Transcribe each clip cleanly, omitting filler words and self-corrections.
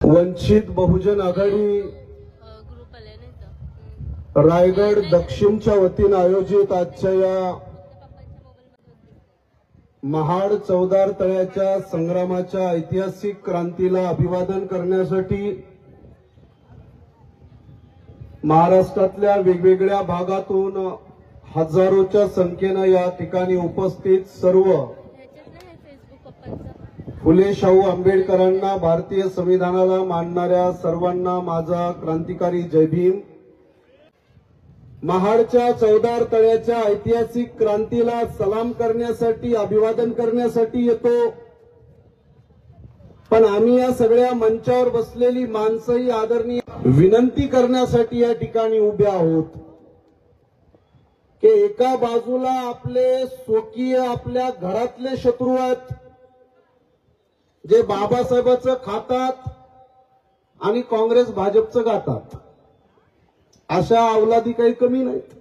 वंचित बहुजन आघाडी रायगड दक्षिणच्या वतीने आयोजित आजच्या या महाड चौदार तळ्याच्या संग्रामाच्या ऐतिहासिक क्रांतीला अभिवादन करण्यासाठी महाराष्ट्रातल्या वेगवेगळ्या भागातून हजारोच्या संख्येनं या ठिकाणी उपस्थित सर्व फुले शाहू आंबेडकरांना, भारतीय संविधानाला मानणाऱ्या सर्वांना माझा क्रांतिकारी जय भीम। महाडच्या चौदार तळ्याच्या ऐतिहासिक क्रांतीला सलाम करण्यासाठी, अभिवादन करण्यासाठी येतो, पण आम्ही या सगळ्या मंचावर बसलेली माणसंही आदरणीय विनंती करण्यासाठी या ठिकाणी उभे आहोत की एका बाजूला आपले स्वकीय आपल्या घरातले शत्रू आहेत जे बाबासाहेबांचं खातात आणि काँग्रेस भाजपचं गातात, अशा अवलादी काही कमी नाहीत।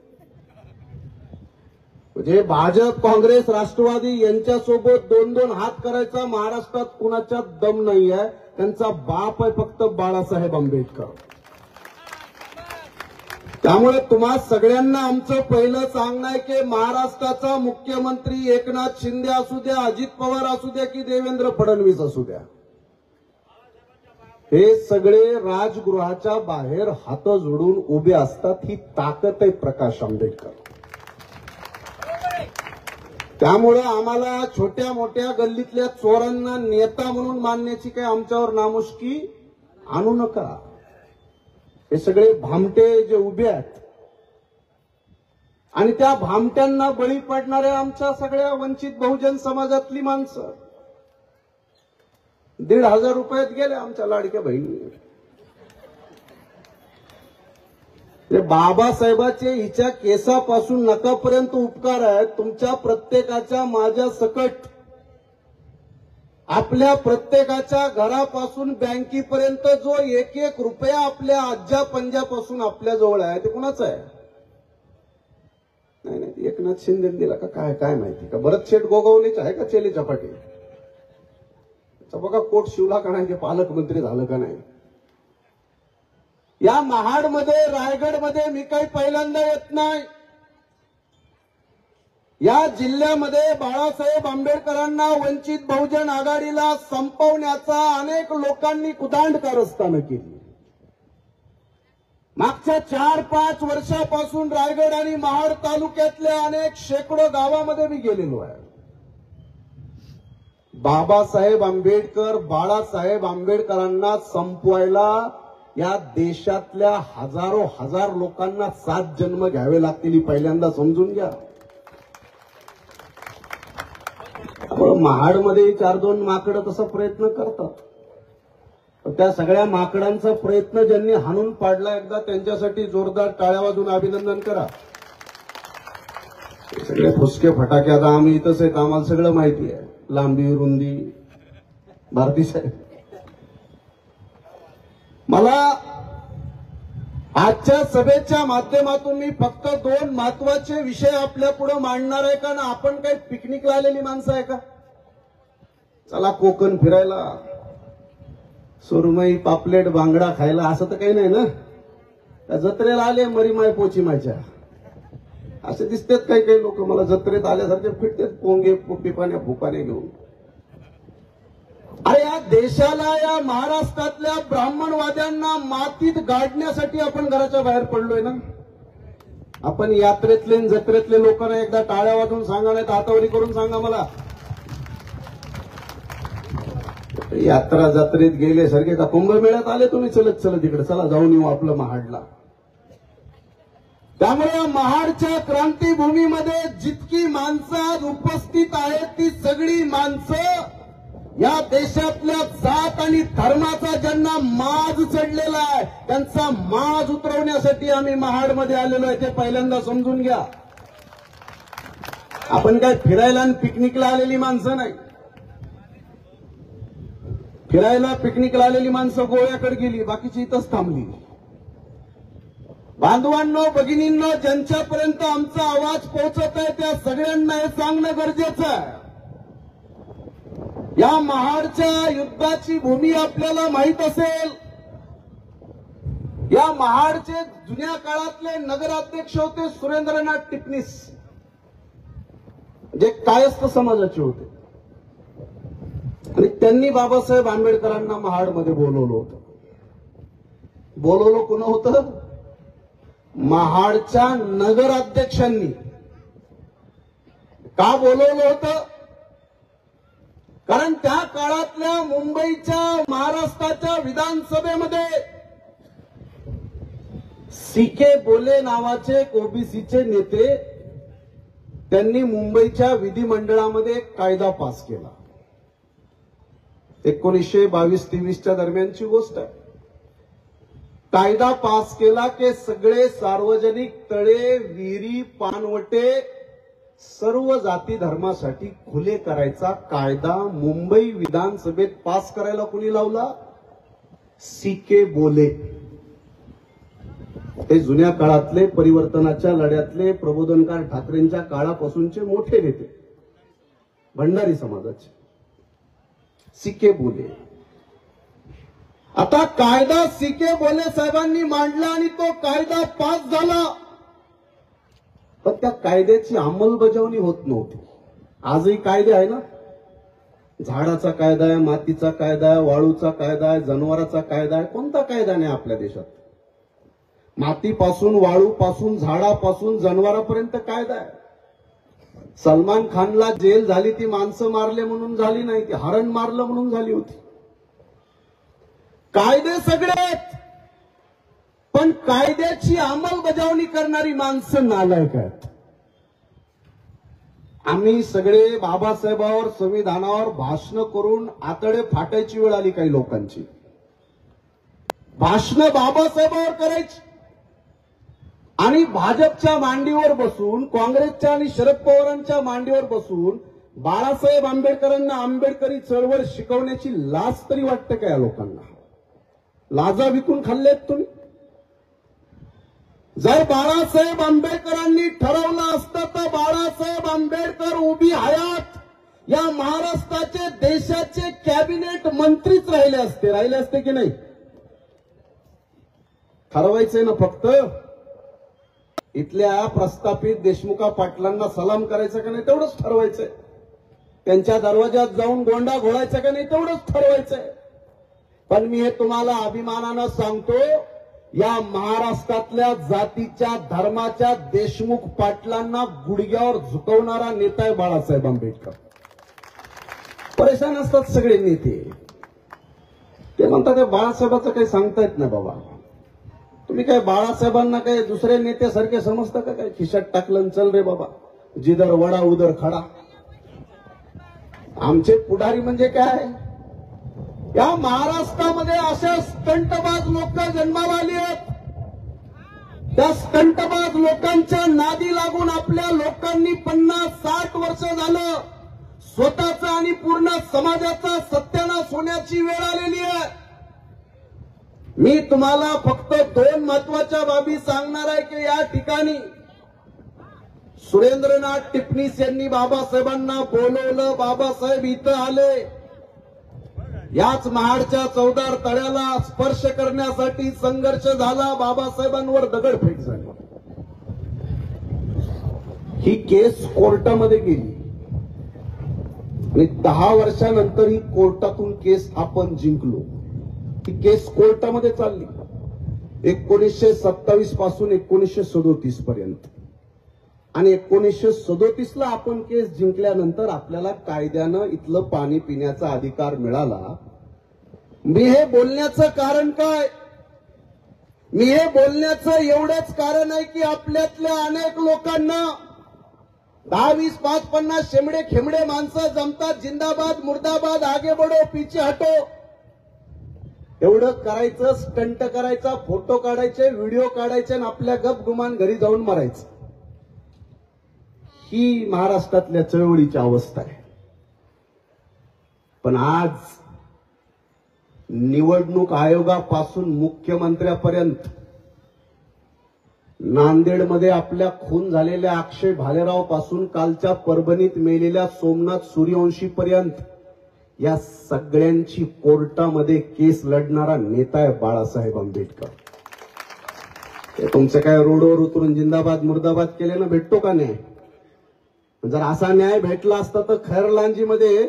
म्हणजे भाजप, काँग्रेस, राष्ट्रवादी यांच्यासोबत दोन दोन हात करायचा महाराष्ट्रात कुणाच्या दम नाही आहे। त्यांचा बाप आहे फक्त बाळासाहेब आंबेडकर। त्यामुळे तुम्हा सगळ्यांना आमचं पहिलं सांगणं आहे की महाराष्ट्राचा मुख्यमंत्री एकनाथ शिंदे असू द्या, अजित पवार असू द्या की देवेंद्र फडणवीस असू द्या, हे सगळे राजगृहाच्या बाहेर हात जोडून उभे असतात। ही ताकद आहे प्रकाश आंबेडकर। त्यामुळे आम्हाला छोट्या मोठ्या गल्लीतल्या चोरांना नेता म्हणून मानण्याची काही आमच्यावर नामुष्की आणू नका। हे सगळे भामटे जे उभे आहेत आणि त्या भामट्यांना बळी पडणाऱ्या आमच्या सगळ्या वंचित बहुजन समाजातली माणसं 1,500 रुपयात गेले आमच्या लाडक्या बहिणी। बाबासाहेबाचे हिच्या केसापासून नकापर्यंत उपकार आहेत तुमच्या प्रत्येकाच्या, माझ्या सकट आपल्या प्रत्येकाच्या घरापासून बँकेपर्यंत जो एक एक रुपया आपल्या आज्या पंजापासून आपल्या जवळ आहे ते कुणाचा आहे? नाही, एकनाथ शिंदे दिला का काय माहिती का? भरत शेठ गोगावलेच आहे का चेली चपाटी? बघा कोट शिवला का नाही, पालकमंत्री झालं का नाही? या महाडमध्ये, रायगडमध्ये मी काही पहिल्यांदा येत नाही। या जिल्ह्यामध्ये बाळासाहेब आंबेडकरांना, वंचित बहुजन आघाडीला संपवण्याचा अनेक लोकांनी कुदांड कारस्थानं केली। मागच्या 4-5 वर्षापासून रायगड आणि महाड तालुक्यातल्या अनेक शेकडो गावामध्ये मी गेलेलो आहे। बाबासाहेब आंबेडकर, बाळासाहेब आंबेडकरांना संपवायला या देशातल्या हजार लोकांना 7 जन्म घ्यावे लागतील, पहिल्यांदा समजून घ्या। महाडमध्ये 4-2 माकडं तसा प्रयत्न करतात। त्या सगळ्या माकडांचा प्रयत्न ज्यांनी हाणून पाडला एकदा, त्यांच्यासाठी जोरदार टाळ्या वाजवून अभिनंदन करा। सगळे फुसके फटाके आता आम्ही इथंच आहेत, आम्हाला सगळं माहिती आहे, लांबी रुंदी। भारती साहेब, मला आजच्या सभेच्या माध्यमातून मी फक्त 2 महत्वाचे विषय आपल्या पुढे मांडणार आहे। कारण आपण काही पिकनिकला आलेली माणसं आहे का? चला कोकण फिरायला, सुरमई, पापलेट, बांगडा खायला असं तर काही नाही ना? त्या जत्रेला आले मरीमाय पोचीमायच्या असे दिसतात काही लोक, मला जत्रेत आल्यासारखे फिरतात पोंगे पिपाण्या फुपाने घेऊन। अरे या देशाला, या महाराष्ट्रातल्या ब्राह्मणवाद्यांना मातीत गाडण्यासाठी आपण घराच्या बाहेर पडलोय ना? आपण यात्रेतले जत्रेतले लोकांना एकदा टाळ्या वाजवून सांगा, नाही हातावरी करून सांगा मला। यात्रा जत्रेत गेले सारखे का कुंभमेळ्यात आले तुम्ही चलत चलत इकडे? चला जाऊन येऊ आपलं महाडला। त्यामुळे महाडच्या क्रांतीभूमीमध्ये जितकी माणसं आज उपस्थित आहेत ती सगळी माणसं या देशातल्या जात आणि धर्माचा ज्यांना माज चढलेला आहे त्यांचा माज उतरवण्यासाठी आम्ही महाडमध्ये आलेलो आहे, ते पहिल्यांदा समजून घ्या। आपण काय फिरायला आणि पिकनिकला आलेली माणसं नाही। फिरायला पिकनिकला आलेली माणसं गोव्याकडे गेली, बाकीची इथंच थांबली। बांधवांनो, भगिनींनो, ज्यांच्यापर्यंत आमचा आवाज पोहोचत आहे त्या सगळ्यांना हे सांगणं गरजेचं आहे या महाडच्या युद्धाची भूमी आपल्याला माहित असेल. या महाडचे जुन्या काळातले नगराध्यक्ष होते सुरेंद्रनाथ टिपणीस, जे कायस्थ समाजाचे होते. आणि त्यांनी बाबासाहेब आंबेडकरांना महाडमध्ये बोलवलं होतं. बोलवलं कोण होतं? महाडच्या नगराध्यक्षांनी. का बोलवलं होतं? कारण त्या काळातल्या मुंबईच्या महाराष्ट्राच्या विधानसभेमध्ये सी.के. बोले नावाचे ओबीसीचे नेते, त्यांनी मुंबईच्या विधिमंडळामध्ये एक कायदा पास केला. 1922-23च्या दरम्यानची गोष्ट आहे. कायदा पास केला की सगळे सार्वजनिक तळे, विहिरी, पाणवटे सर्व जाती धर्मासाठी खुले करायचा कायदा मुंबई विधानसभेत पास करायला कोणी लावला? सी.के. बोले. ते जुन्या काळातले परिवर्तनाच्या लढ्यातले प्रबोधनकार ठाकरेंच्या काळापासूनचे मोठे नेते, भंडारी समाजाचे सी.के. बोले. आता कायदा सी.के. बोले साहेबांनी मांडला आणि तो कायदा पास झाला, पण त्या कायद्याची अंमलबजावणी होत नव्हती. आजही कायदे आहे ना, झाडाचा कायदा आहे, मातीचा कायदा आहे, वाळूचा कायदा आहे, जनावराचा कायदा आहे. कोणता कायदा नाही आपल्या देशात? मातीपासून, वाळूपासून, झाडापासून, जनावरापर्यंत कायदा आहे. सलमान खानला जेल झाली ती माणसं मारले म्हणून झाली नाही, ती हरण मारलं म्हणून झाली होती. कायदे सगळे आहेत, पण कायद्याची अंमलबजावणी करणारी माणसं नालायक आहेत. आम्ही सगळे बाबासाहेबांवर, संविधानावर भाषण करून आतडे फाटायची वेळ आली काही लोकांची. भाषण बाबासाहेबांवर करायची आणि भाजपच्या मांडीवर बसून, काँग्रेसच्या आणि शरद पवारांच्या मांडीवर बसून बाळासाहेब आंबेडकरांना आंबेडकरी चळवळ शिकवण्याची लाज तरी वाटते का या लोकांना? लाजा विकून खाल्लेत तुम्ही. जर बाळासाहेब आंबेडकरांनी ठरवलं असतं तर बाळासाहेब आंबेडकर उभी हयात या महाराष्ट्राचे, देशाचे कॅबिनेट मंत्रीच राहिले असते की नाही? ठरवायचंय ना फक्त. इथल्या प्रस्थापित देशमुखा पाटलांना सलाम करायचं का नाही तेवढंच ठरवायचंय. त्यांच्या दरवाजात जाऊन गोंडा घोळायचा का नाही तेवढंच ठरवायचंय. पण मी हे तुम्हाला अभिमानानं सांगतो, या महाराष्ट्रातल्या जातीच्या, धर्माच्या देशमुख पाटलांना गुडघ्यावर झुकवणारा नेता आहे बाळासाहेब आंबेडकर. परेशान असतात सगळे नेते. ते म्हणतात बाळासाहेबांचं काही सांगता येत नाही बाबा. तुम्ही काय बाळासाहेबांना काय दुसरे नेत्यासारखे समजता का? काय खिशात टाकलं चल रे बाबा, जिधर वडा उधर खडा. आमचे पुढारी म्हणजे काय? या महाराष्ट्रामध्ये अशा स्टंटबाज लोक जन्माला आली आहेत. त्या स्टंटबाज लोकांच्या नादी लागून आपल्या लोकांनी 50-60 वर्ष झालं स्वतःचा आणि पूर्ण समाजाचा सत्यानाश होण्याची वेळ आलेली आहे. मी तुम्हाला फक्त 2 महत्वाच्या बाबी सांगणार आहे की या ठिकाणी सुरेंद्रनाथ टिपणीस यांनी बाबासाहेबांना बोलवलं, बाबासाहेब इथं आले. याच महाडच्या चौदार तळ्याला स्पर्श करण्यासाठी संघर्ष झाला, बाबासाहेबांवर दगडफेक झाली. ही केस कोर्टामध्ये गेली आणि 10 वर्षानंतर ही कोर्टातून केस आपण जिंकलो. ही केस कोर्टामध्ये चालली 1927 पासून 1937 पर्यंत. आणि 1937ला आपण केस जिंकल्यानंतर आपल्याला कायद्यानं इथलं पाणी पिण्याचा अधिकार मिळाला. मी हे बोलण्याचं कारण काय? मी हे बोलण्याचं एवढंच कारण आहे की आपल्यातल्या अनेक लोकांना 10-20, 5-50 शेमडे खेमडे माणसं जमतात, जिंदाबाद, मुर्दाबाद, आगे बढो, पीछे हटो एवढं करायचं, स्टंट करायचा, फोटो काढायचे, व्हिडिओ काढायचे आणि आपल्या गपगुमान घरी जाऊन मारायचं. ही महाराष्ट्रातल्या चळवळीची अवस्था आहे. पण आज निवडणूक आयोगापासून मुख्यमंत्र्यापर्यंत, नांदेडमध्ये आपल्या खून झालेल्या अक्षय भालेराव पासून कालच्या परभणीत मेलेल्या सोमनाथ सूर्यवंशी पर्यंत या सगळ्यांची कोर्टामध्ये केस लढणारा नेता आहे बाळासाहेब आंबेडकर. ते तुमचं काय रोडवर उतरून जिंदाबाद मुर्दाबाद केल्यानं भेटतो का नाही? जर असा न्याय भेटला असता तर खैरलांजीमध्ये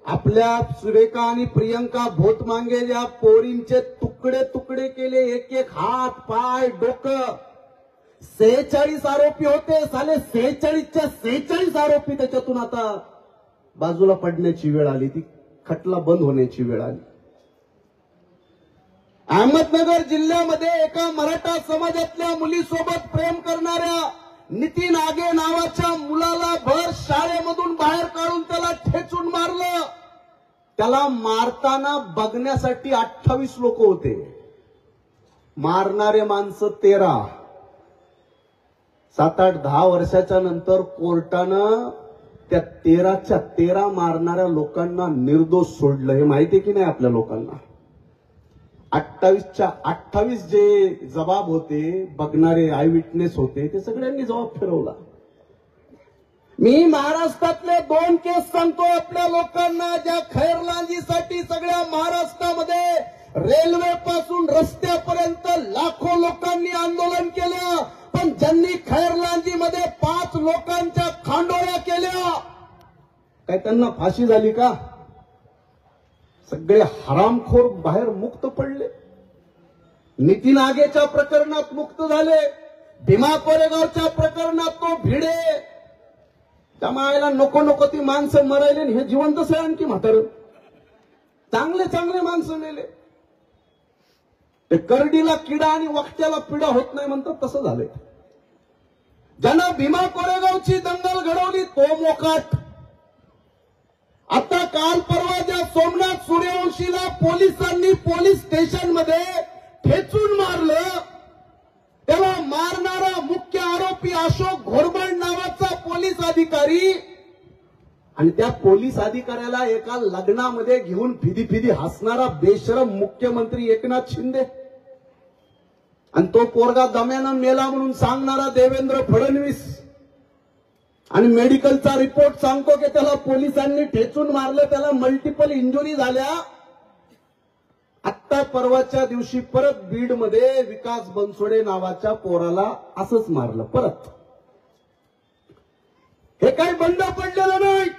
आपल्या सुरेखा आणि प्रियंका भोतमांगे या पोरींचे तुकडे तुकडे केले, एक एक हात पाय डोकं. 46 आरोपी होते साले, 46च्या 46 आरोपी त्याच्यातून आता बाजूला पडण्याची वेळ आली, ती खटला बंद होण्याची वेळ आली. अहमदनगर जिल्ह्यामध्ये एका मराठा समाजातल्या मुलीसोबत प्रेम करणाऱ्या नितीन आगे नावाच्या मुलाला भर शाळेमधून बाहेर काढून त्याला ठेचून मारलं. त्याला मारताना बघण्यासाठी 28 लोक होते, मारणारे माणसं 13. 7-8-10 वर्षाच्या नंतर कोर्टानं त्या 13च्या 13 मारणाऱ्या लोकांना निर्दोष सोडलं. हे माहिती की नाही आपल्या लोकांना? 28च्या 28 जे जबाब होते, बघणारे आय विटनेस होते, ते सगळ्यांनी जबाब फिरवला. मी महाराष्ट्रातले 2 केस सांगतो आपल्या लोकांना, ज्या खैरलांजीसाठी सगळ्या महाराष्ट्रामध्ये रेल्वे पासून रस्त्यापर्यंत लाखो लोकांनी आंदोलन केलं, पण ज्यांनी खैरलांजीमध्ये 5 लोकांच्या खांडोळ्या केल्या, काय त्यांना फाशी झाली का? सगळे हरामखोर बाहेर मुक्त पडले. नितीन आगेच्या प्रकरणात मुक्त झाले, भीमा कोरेगावच्या प्रकरणात तो भिडे. त्यामुळे नको नको ती माणसं मरायले, हे जिवंतच आहे आणखी म्हातारं. चांगले चांगले माणसं मेले. ते करडीला किडा आणि वक्त्याला पिडा होत नाही म्हणतात, तसं झालंय. ज्यानं भीमा कोरेगावची दंगल घडवली तो मोकाट. आता काल परवा ज्या सोमनाथ सूर्यवंशीला पोलिसांनी पोलीस स्टेशनमध्ये ठेचून मारलं, त्याला मारणारा मुख्य आरोपी अशोक घोरबंड नावाचा पोलीस अधिकारी, आणि त्या पोलीस अधिकाऱ्याला एका लग्नामध्ये घेऊन फिदी फिदी हसणारा बेशरम मुख्यमंत्री एकनाथ शिंदे, आणि तो पोरगा दम्यानं मेला म्हणून सांगणारा देवेंद्र फडणवीस, आणि मेडिकलचा रिपोर्ट सांगतो की त्याला पोलिसांनी ठेचून मारलं, त्याला मल्टिपल इंजुरी झाल्या. आत्ता परवाच्या दिवशी परत बीडमध्ये विकास बनसोडे नावाच्या पोराला असंच मारलं परत. हे काही बंद पडलेलं नाही.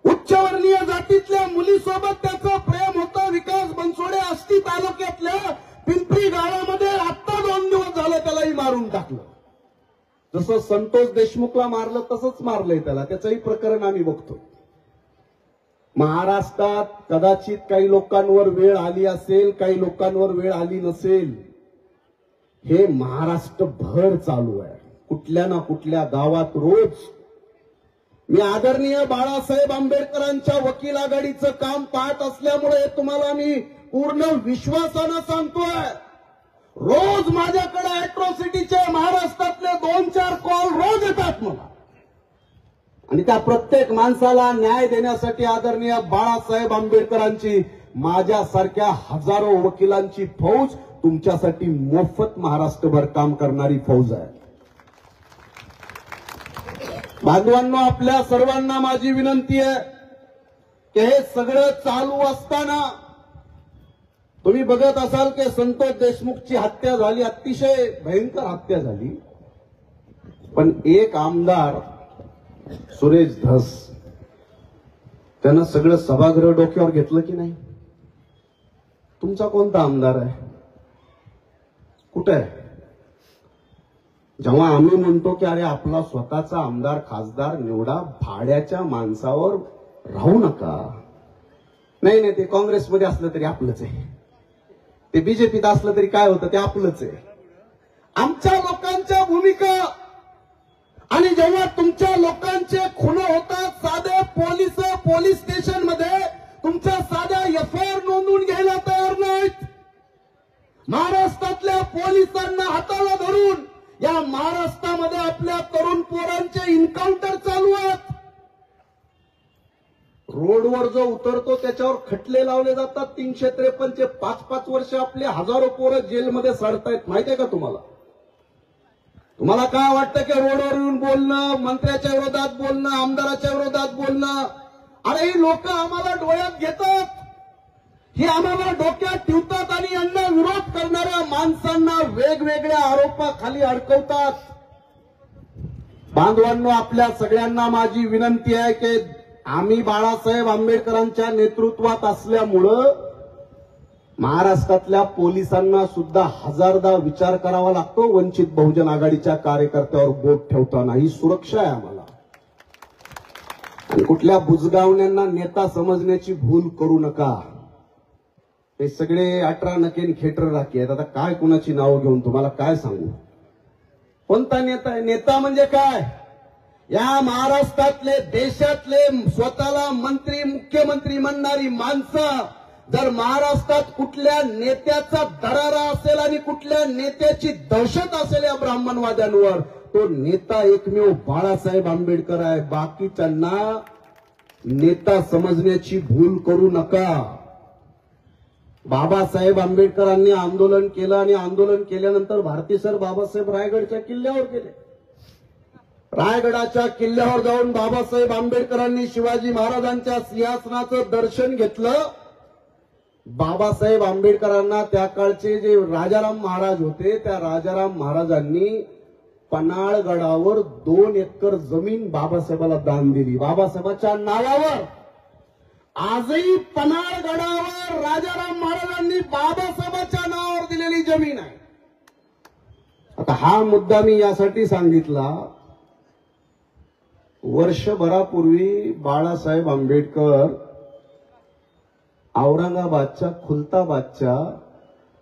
उच्चवर्णीय जातीतल्या मुलीसोबत त्याचं प्रेम होतं. विकास बनसोडे आष्टी तालुक्यातल्या पिंपरी गावामध्ये आत्ता 2 दिवस झालं त्यालाही मारून टाकलं. जसं संतोष देशमुखला मारलं तसंच मारलंय त्याला. त्याचंही प्रकरण आम्ही बघतो. महाराष्ट्रात कदाचित काही लोकांवर वेळ आली असेल, काही लोकांवर वेळ आली नसेल. हे महाराष्ट्रभर चालू आहे. कुठल्या ना कुठल्या गावात रोज. मी आदरणीय बाळासाहेब आंबेडकरांच्या वकील आघाडीचं काम पाहत असल्यामुळे तुम्हाला मी पूर्ण विश्वासानं सांगतोय, रोज माझ्याकडे अॅट्रॉसिटीचे महाराष्ट्रातले 2-4 कॉल रोज येतात मला, आणि त्या प्रत्येक माणसाला न्याय देण्यासाठी आदरणीय बाळासाहेब आंबेडकरांची माझ्यासारख्या हजारो वकिलांची फौज तुमच्यासाठी मोफत महाराष्ट्रभर काम करणारी फौज आहे. बांधवांनो, आपल्या सर्वांना माझी विनंती आहे की हे सगळं चालू असताना तुम्ही बघत असाल की संतोष देशमुखची हत्या झाली, अतिशय भयंकर हत्या झाली, पण एक आमदार सुरेश धस त्यानं सगळं सभागृह डोक्यावर घेतलं की नाही? तुमचा कोणता आमदार आहे? कुठे आहे? जेव्हा आम्ही म्हणतो की अरे आपला स्वतःचा आमदार खासदार निवडा, भाड्याच्या माणसावर राहू नका. नाही नाही, ते काँग्रेसमध्ये असलं तरी आपलंच आहे, ते बीजेपीत असलं तरी काय होतं, ते आपलंच आहे. आमच्या लोकांच्या भूमिका, आणि जेव्हा तुमच्या लोकांचे खून होतात, साधे पोलीस स्टेशनमध्ये तुमच्या साध्या एफआयआर नोंदवून घ्यायला तयार नाहीत. महाराष्ट्रातल्या पोलिसांना हाताला धरून या महाराष्ट्रामध्ये आपल्या तरुण पोरांचे एन्काउंटर चालू आहेत. रोडवर जो उतरतो त्याच्यावर खटले लावले जातात. 353चे 5-5 वर्ष आपले हजारो पोरं जेलमध्ये सडतायत. माहितीये का तुम्हाला? तुम्हाला काय वाटतं की रोडवर येऊन बोलणं, मंत्र्याच्या विरोधात बोलणं, आमदाराच्या विरोधात बोलणं अरे ही लोक आम्हाला डोळ्यात घेतात, ही आम्हाला डोक्यात ठेवतात आणि यांना विरोध करणाऱ्या माणसांना वेगवेगळ्या आरोपाखाली अडकवतात. बांधवांनो, आपल्या सगळ्यांना माझी विनंती आहे की आम्ही बाळासाहेब आंबेडकरांच्या नेतृत्वात असल्यामुळं महाराष्ट्रातल्या पोलिसांना सुद्धा हजारदा विचार करावा लागतो वंचित बहुजन आघाडीच्या कार्यकर्त्यावर बोट ठेवताना. ही सुरक्षा आहे आम्हाला. आणि कुठल्या बुजगावण्यांना नेता समजण्याची भूल करू नका. हे सगळे 18 नकेन खेटर राखी आहेत. आता काय कुणाची नावं घेऊन तुम्हाला काय सांगू? कोणता नेता आहे? नेता म्हणजे काय? या महाराष्ट्रातले, देशातले स्वतःला मंत्री, मुख्यमंत्री म्हणणारी माणसं जर महाराष्ट्रात कुठल्या नेत्याचा दरारा असेल आणि कुठल्या नेत्याची दहशत असेल या ब्राह्मणवाद्यांवर, तो नेता एकमेव बाळासाहेब आंबेडकर आहे. बाकीच्यांना नेता समजण्याची भूल करू नका. बाबासाहेब आंबेडकरांनी आंदोलन केलं आणि आंदोलन केल्यानंतर भारती सर बाबासाहेब रायगडच्या किल्ल्यावर गेले. रायगडाच्या किल्ल्यावर जाऊन बाबासाहेब आंबेडकरांनी शिवाजी महाराजांच्या सिंहासनाचं दर्शन घेतलं. बाबासाहेब आंबेडकरांना त्या काळचे जे राजाराम महाराज होते, त्या राजाराम महाराजांनी पन्हाळगडावर 2 एकर जमीन बाबासाहेबाला दान दिली. बाबासाहेबांच्या नावावर आजही पन्हाळगडावर राजाराम महाराजांनी बाबासाहेबांच्या नावावर दिलेली जमीन आहे. आता हा मुद्दा मी यासाठी सांगितला, वर्षभरापूर्वी बाळासाहेब आंबेडकर औरंगाबादच्या खुलताबादच्या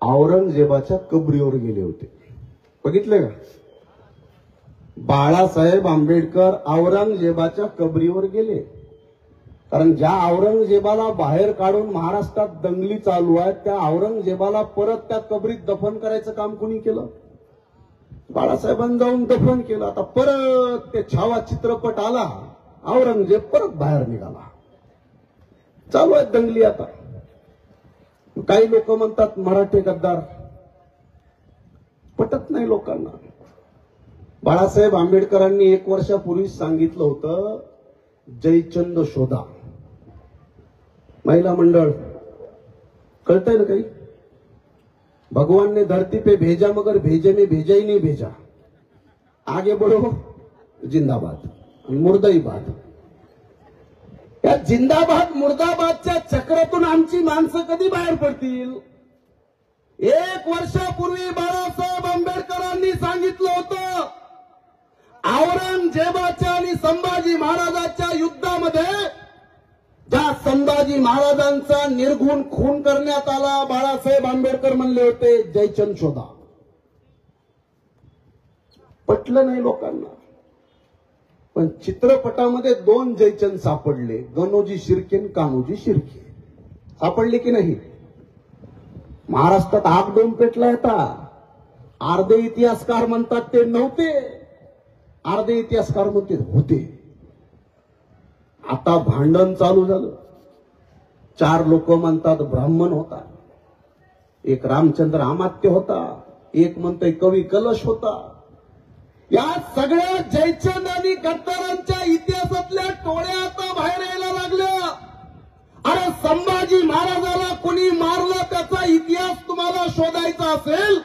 औरंगजेबाच्या कबरीवर गेले होते. बघितलं का? बाळासाहेब आंबेडकर औरंगजेबाच्या कबरीवर गेले. कारण ज्या औरंगजेबाला बाहेर काढून महाराष्ट्रात दंगली चालू आहेत, त्या औरंगजेबाला परत त्या कबरीत दफन करायचं काम कोणी केलं? बाळासाहेबांनी जाऊन दफन केलं. आता परत ते छावा चित्रपट आला, औरंगजेब परत बाहेर निघाला. चालू आहेत दंगली. आता काही लोक म्हणतात मराठे गद्दार. पटत नाही लोकांना. बाळासाहेब आंबेडकरांनी 1 वर्षापूर्वी सांगितलं होतं, जयचंद शोधा. महिला मंडळ, कळतंय ना काही? भगवान ने धरती पे भेजा मगर भेजे में भेजा ही नहीं भेजा. आगे बढ़ो जिंदाबाद, मुर्दाबाद. या जिंदाबाद मुर्दाबादच्या चक्रातून आमची माणसं कधी बाहेर पडतील? 1 वर्षापूर्वी बाळासाहेब आंबेडकरांनी सांगितलं होतं, औरंगजेबाच्या आणि संभाजी महाराजांच्या युद्धामध्ये ज्या संभाजी महाराजांचा निर्घुण खून करण्यात आला, बाळासाहेब आंबेडकर म्हणले होते, जयचंद शोधा. पटलं नाही लोकांना. पण चित्रपटामध्ये 2 जयचंद सापडले, गणोजी शिर्के आणि कान्होजी शिर्के. सापडले की नाही? महाराष्ट्रात आग डोम पेटला होता. अर्धे इतिहासकार म्हणतात ते नव्हते, अर्धे इतिहासकार म्हणते होते. आता भांडण चालू झालं. 4 लोक म्हणतात ब्राह्मण होता, एक रामचंद्र अमात्य होता, एक म्हणतोय कवी कलश होता. या सगळ्या जयचंद आणि गद्दारांच्या इतिहासातल्या टोळ्या आता बाहेर यायला लागल्या. अरे संभाजी महाराजाला कोणी मारलं त्याचा इतिहास तुम्हाला शोधायचा असेल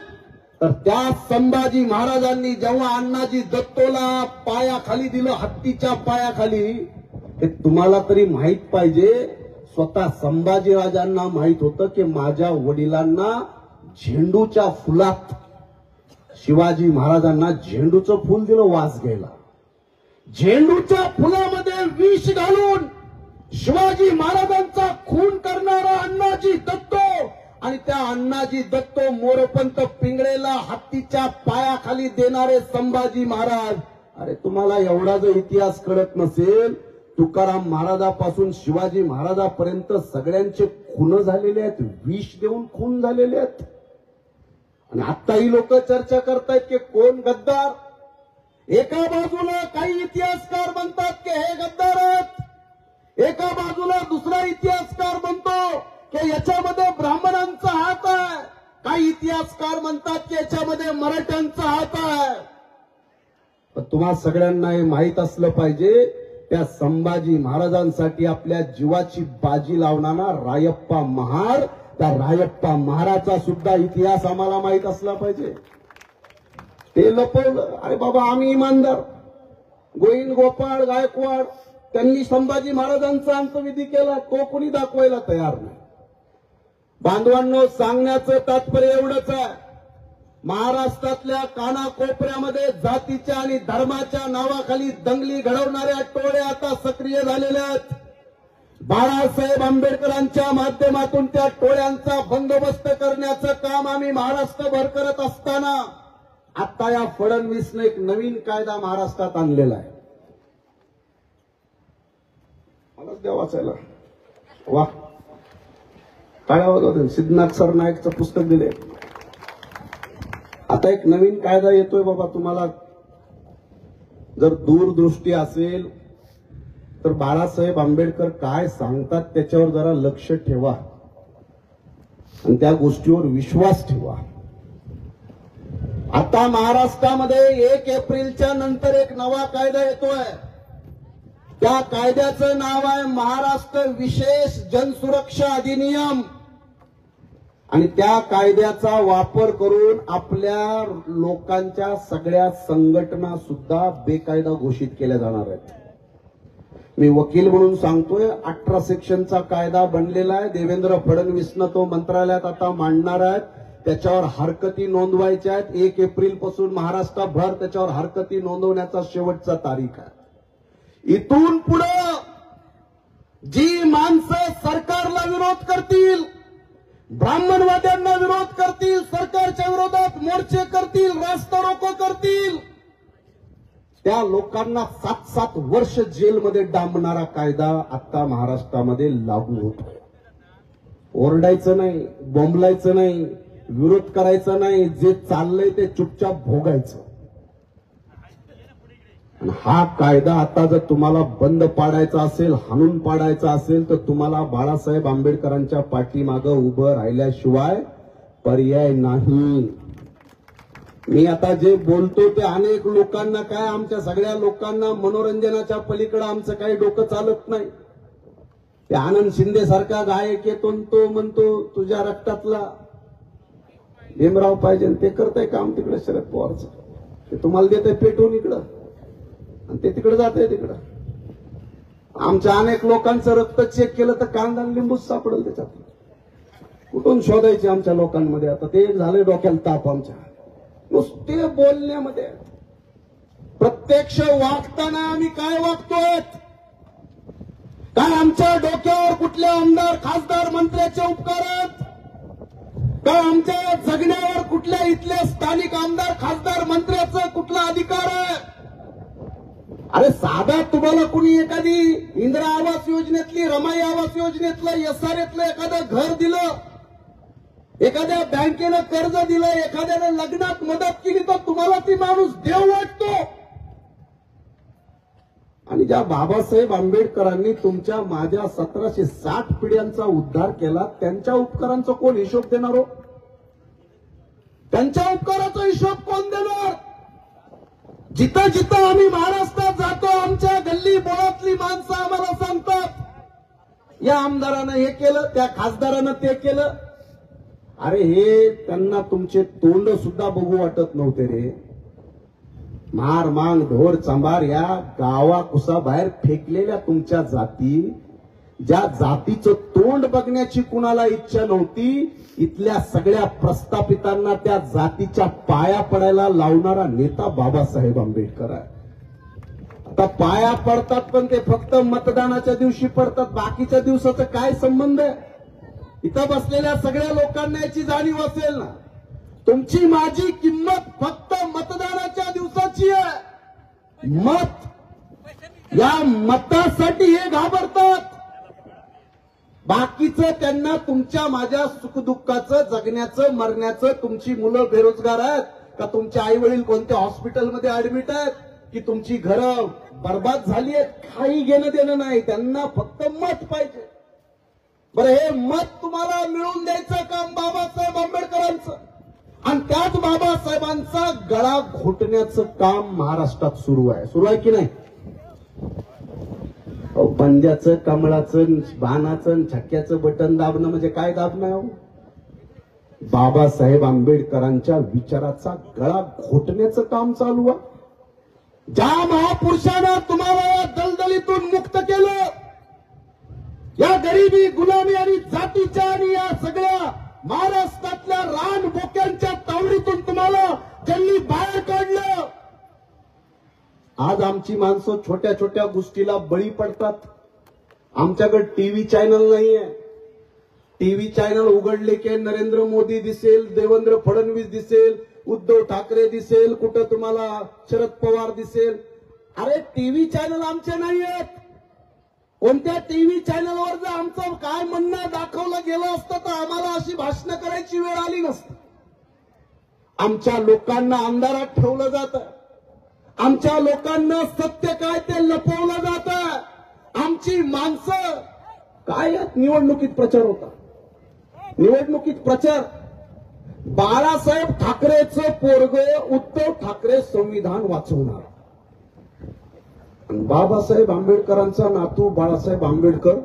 तर त्या संभाजी महाराजांनी जेव्हा अण्णाजी दत्तोला पायाखाली दिलं, हत्तीच्या पायाखाली, हे तुम्हाला तरी माहित पाहिजे. स्वतः संभाजीराजांना माहित होतं की माझ्या वडिलांना झेंडूच्या फुलात, शिवाजी महाराजांना झेंडूचं फुल दिलं वास घ्यायला. झेंडूच्या फुलामध्ये विष घालून शिवाजी महाराजांचा खून करणारा अण्णाजी दत्तो आणि त्या अण्णाजी दत्तो मोरपंत पिंगळेला हत्तीच्या पायाखाली देणारे संभाजी महाराज. अरे तुम्हाला एवढा जर इतिहास कळत नसेल, तुकाराम महाराजापासून शिवाजी महाराजापर्यंत सगळ्यांचे खून झालेले आहेत, विष देऊन खून झालेले आहेत. आणि आताही लोक चर्चा करतायत की कोण गद्दार. एका बाजूला काही इतिहासकार म्हणतात की हे गद्दार आहेत, एका बाजूला दुसरा इतिहासकार म्हणतो की याच्यामध्ये ब्राह्मणांचा हात आहे, काही इतिहासकार म्हणतात की याच्यामध्ये मराठ्यांचा हात आहे. पण तुम्हा सगळ्यांना हे माहीत असलं पाहिजे त्या संभाजी महाराजांसाठी आपल्या जीवाची बाजी लावणारा रायप्पा महार, त्या रायप्पा महाराचा सुद्धा इतिहास आम्हाला माहित असला पाहिजे. ते लपवलं. अरे बाबा, आम्ही इमानदार. गोविंद गोपाळ गायकवाड त्यांनी संभाजी महाराजांचा अंत्यविधी केला, तो कोणी दाखवायला तयार नाही. बांधवांनो, सांगण्याचं तात्पर्य एवढंच आहे, महाराष्ट्रातल्या कानाकोपऱ्यामध्ये जातीच्या आणि धर्माच्या नावाखाली दंगली घडवणाऱ्या टोळ्या आता सक्रिय झालेल्या आहेत. बाळासाहेब आंबेडकरांच्या माध्यमातून त्या टोळ्यांचा बंदोबस्त करण्याचं काम आम्ही महाराष्ट्रभर करत असताना आता या फडणवीसने एक नवीन कायदा महाराष्ट्रात आणलेला आहे. मलाच द्या वाचायला. वा, काय होतं, सिद्धनाथ सरनाईकचं पुस्तक दिले. आता एक नवीन कायदा येतोय बाबा. तुम्हाला जर दूरदृष्टी असेल तर बाळासाहेब आंबेडकर काय सांगतात त्याच्यावर जरा लक्ष ठेवा आणि त्या गोष्टीवर विश्वास ठेवा. आता महाराष्ट्रामध्ये 1 एप्रिलच्या नंतर एक नवा कायदा येतोय. त्या कायद्याचं नाव आहे महाराष्ट्र विशेष जनसुरक्षा अधिनियम. आणि त्या कायद्याचा वापर करून आपल्या लोकांच्या सगळ्या संघटना सुद्धा बेकायदा घोषित केल्या जाणार आहेत. मी वकील म्हणून सांगतोय, 18 सेक्शनचा कायदा बनलेला आहे. देवेंद्र फडणवीसनं तो मंत्रालयात आता मांडणार आहेत. त्याच्यावर हरकती नोंदवायच्या आहेत. 1 एप्रिल पासून महाराष्ट्रभर त्याच्यावर हरकती नोंदवण्याचा शेवटचा तारीख आहे. इथून पुढे जी माणसं सरकारला विरोध करतील, ब्राह्मणवाद्यांना विरोध करतील, सरकारच्या विरोधात मोर्चे करतील, रास्ता रोको करतील, त्या लोकांना 7-7 वर्ष जेलमध्ये डांबणारा कायदा आता महाराष्ट्रामध्ये लागू होतोय. ओरडायचं नाही, बोंबलायचं नाही, विरोध करायचा नाही. जे चाललंय ते चुपचाप भोगायचं. आणि हा कायदा आता जर तुम्हाला बंद पाडायचा असेल, हाणून पाडायचा असेल, तर तुम्हाला बाळासाहेब आंबेडकरांच्या पाठीमागं उभं राहिल्याशिवाय पर्याय नाही. मी आता जे बोलतो ते अनेक लोकांना, काय आमच्या सगळ्या लोकांना मनोरंजनाच्या पलीकडे आमचं काही डोकं चालत नाही. ते आनंद शिंदे सारखा गायक येतो, तो म्हणतो तुझ्या रक्तातला भीमराव पाहिजे, ते करताय काम तिकडे शरद पवारचं. ते तुम्हाला देत आहे पेटवून इकडं आणि ते तिकडे जात आहे तिकडं. आमच्या अनेक लोकांचं रक्त चेक केलं तर कांदा लिंबूच सापडेल त्याच्यात. कुठून शोधायचे आमच्या लोकांमध्ये? आता ते झाले डोक्याला ताप आमच्या नुसते बोलण्यामध्ये. प्रत्यक्ष वागताना आम्ही काय वागतोय? काय आमच्या डोक्यावर कुठल्या आमदार खासदार मंत्र्याचे उपकार आहेत? काय आमच्या जगण्यावर कुठल्या इथल्या स्थानिक आमदार खासदार मंत्र्याचा कुठला अधिकार आहे? अरे साधा तुम्हाला कुणी एखादी इंदिरा आवास योजनेतली, रमाई आवास योजनेतलं, एसआरएतलं एखादं घर दिलं, एखाद्या बँकेनं कर्ज दिलं, एखाद्यानं लग्नात मदत केली, तर तुम्हाला ती माणूस देव वाटतो. आणि ज्या बाबासाहेब आंबेडकरांनी तुमच्या माझ्या 1760 पिढ्यांचा उद्धार केला, त्यांच्या उपकारांचा कोण हिशोब देणार हो? त्यांच्या उपकाराचा हिशोब कोण देणार? जिथं जिथं आम्ही महाराष्ट्रात जातो, आमच्या गल्ली बोळातली माणसं आम्हाला सांगतात, या आमदारानं हे केलं, त्या खासदारानं ते केलं. अरे हे त्यांना तुमचे तोंड सुद्धा बघू वाटत नव्हते रे. मार मांग ढोर चांबार या गावा कुसाबाहेर फेकलेल्या तुमच्या जाती, ज्या जातीचं तोंड बघण्याची कुणाला इच्छा नव्हती, इथल्या सगळ्या प्रस्थापितांना त्या जातीच्या पाया पडायला लावणारा नेता बाबासाहेब आंबेडकर आहे. आता पाया पडतात पण ते फक्त मतदानाच्या दिवशी पडतात. बाकीच्या दिवसाचा काय संबंध आहे? इथं बसलेल्या सगळ्या लोकांना याची जाणीव असेल ना. तुमची माझी किंमत फक्त मतदानाच्या दिवसाची आहे. मत, या मतासाठी हे घाबरतात. बाकीचं त्यांना तुमच्या माझ्या सुखदुःखाचं, जगण्याचं, मरण्याचं, तुमची मुलं बेरोजगार आहेत का, तुमचे आई वडील कोणत्या हॉस्पिटलमध्ये ऍडमिट आहेत, की तुमची घरं बर्बाद झाली आहेत, काही घेणं देणं नाही. त्यांना फक्त मत पाहिजे. बरं, हे मत तुम्हाला मिळवून द्यायचं काम बाबासाहेब आंबेडकरांचं, आणि त्याच बाबासाहेबांचा गळा घोटण्याचं काम महाराष्ट्रात सुरू आहे. सुरू आहे की नाही? पंजाचं कमळाचं बाणाचं छक्क्याचं बटन दाबणं म्हणजे काय दाबणं हो? बाबासाहेब आंबेडकरांच्या विचाराचा गळा घोटण्याचं काम चालू आहे. ज्या महापुरुषानं तुम्हाला या दलदलीतून मुक्त केलं, या गरिबी, गुलामी आणि जातीच्या आणि या सगळ्या महाराष्ट्रातल्या रान बोक्यांच्या तावडीतून तुम्हाला ज्यांनी बाहेर काढलं, आज आमची माणसं छोट्या छोट्या गोष्टीला बळी पडतात. आमच्याकडे टीव्ही चॅनल नाहीये. टीव्ही चॅनल उघडले की नरेंद्र मोदी दिसेल, देवेंद्र फडणवीस दिसेल, उद्धव ठाकरे दिसेल, कुठं तुम्हाला शरद पवार दिसेल. अरे टीव्ही चॅनल आमचे नाहीयेत. कोणत्या टीव्ही चॅनलवर जर आमचं काय म्हणणं दाखवलं गेलं असतं तर आम्हाला अशी भाषणं करायची वेळ आली नसती. आमच्या लोकांना अंधारात ठेवलं जातं. आमच्या लोकांना सत्य काय ते लपवलं जातं. आमची माणसं काय निवडणुकीत प्रचार होता. निवडणुकीत प्रचार बाळासाहेब ठाकरेचं पोरगे उद्धव ठाकरे संविधान वाचवणार. बाबासाहेब आंबेडकरांचा नातू बाळासाहेब आंबेडकर